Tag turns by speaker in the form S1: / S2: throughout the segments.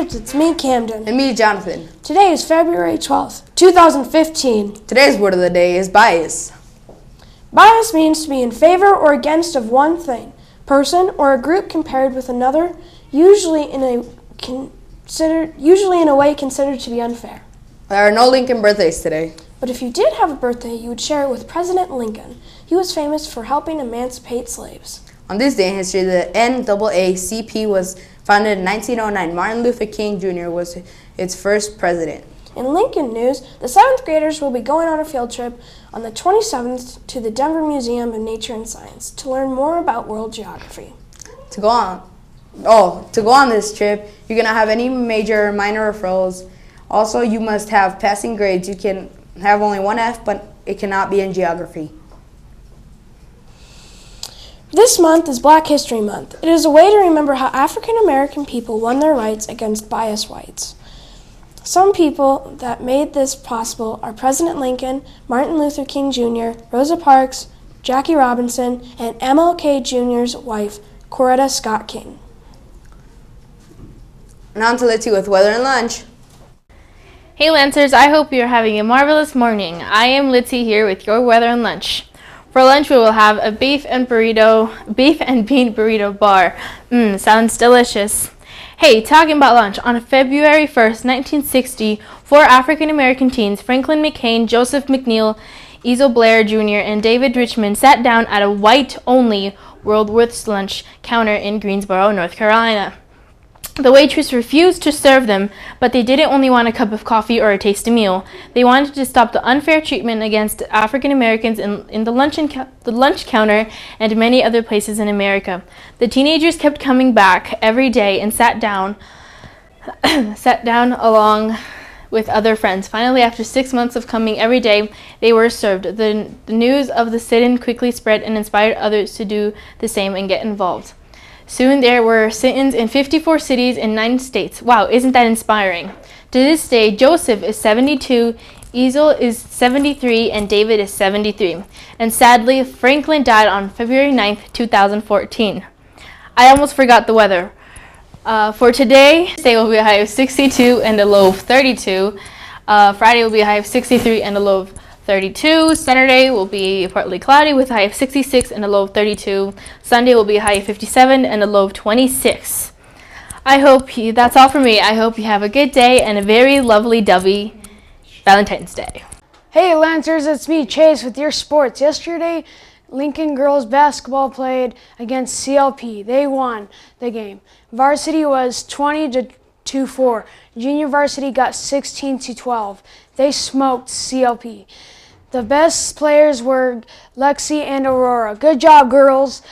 S1: Lancers, it's me, Camden.
S2: And me, Jonathan.
S1: Today is February 12th, 2015.
S2: Today's word of the day is bias.
S1: Bias means to be in favor or against of one thing, person, or a group compared with another, usually in a way considered to be unfair.
S2: There are no Lincoln birthdays today.
S1: But if you did have a birthday, you would share it with President Lincoln. He was famous for helping emancipate slaves.
S2: On this day in history, the NAACP was founded in 1909. Martin Luther King Jr. was its first president.
S1: In Lincoln news, the 7th graders will be going on a field trip on the 27th to the Denver Museum of Nature and Science to learn more about world geography.
S2: To go on this trip, you cannot have any major or minor referrals. Also, you must have passing grades. You can have only one F, but it cannot be in geography.
S1: This month is Black History Month. It is a way to remember how African American people won their rights against biased whites. Some people that made this possible are President Lincoln, Martin Luther King Jr., Rosa Parks, Jackie Robinson, and MLK Jr.'s wife, Coretta Scott King.
S2: And on to Litzy with weather and lunch.
S3: Hey Lancers, I hope you're having a marvelous morning. I am Litzy here with your weather and lunch. For lunch we will have a beef and bean burrito bar. Sounds delicious. Hey, talking about lunch, on February 1st, 1960, 4 African American teens, Franklin McCain, Joseph McNeil, Ezel Blair Jr., and David Richmond sat down at a white-only Worldworth's lunch counter in Greensboro, North Carolina. The waitress refused to serve them, but they didn't only want a cup of coffee or a tasty meal. They wanted to stop the unfair treatment against African Americans in the lunch counter and many other places in America. The teenagers kept coming back every day and sat down along with other friends. Finally, after 6 months of coming every day, they were served. The news of the sit-in quickly spread and inspired others to do the same and get involved. Soon there were sit-ins in 54 cities in 9 states. Wow, isn't that inspiring? To this day, Joseph is 72, Ezel is 73, and David is 73. And sadly, Franklin died on February 9th, 2014. I almost forgot the weather. For today will be a high of 62 and a low of 32. Friday will be a high of 63 and a low of 32. Saturday will be partly cloudy with a high of 66 and a low of 32. Sunday will be a high of 57 and a low of 26. That's all for me. I hope you have a good day and a very lovely dovey Valentine's Day.
S4: Hey Lancers, it's me, Chase, with your sports. Yesterday, Lincoln girls basketball played against CLP. They won the game. Varsity was 20-4. Junior varsity got 16-12. They smoked CLP. The best players were Lexi and Aurora. Good job, girls.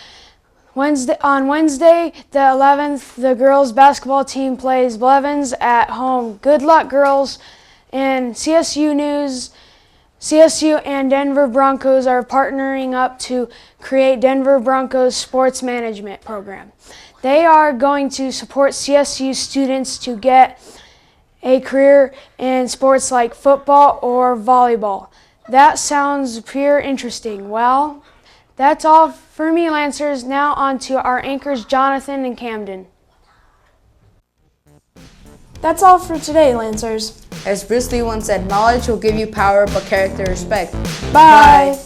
S4: On Wednesday, the 11th, the girls basketball team plays Blevins at home. Good luck, girls. And CSU news, CSU and Denver Broncos are partnering up to create Denver Broncos sports management program. They are going to support CSU students to get a career in sports like football or volleyball. That sounds pure interesting. Well, that's all for me, Lancers. Now on to our anchors, Jonathan and Camden.
S1: That's all for today, Lancers.
S2: As Bruce Lee once said, knowledge will give you power, but character respect.
S1: Bye.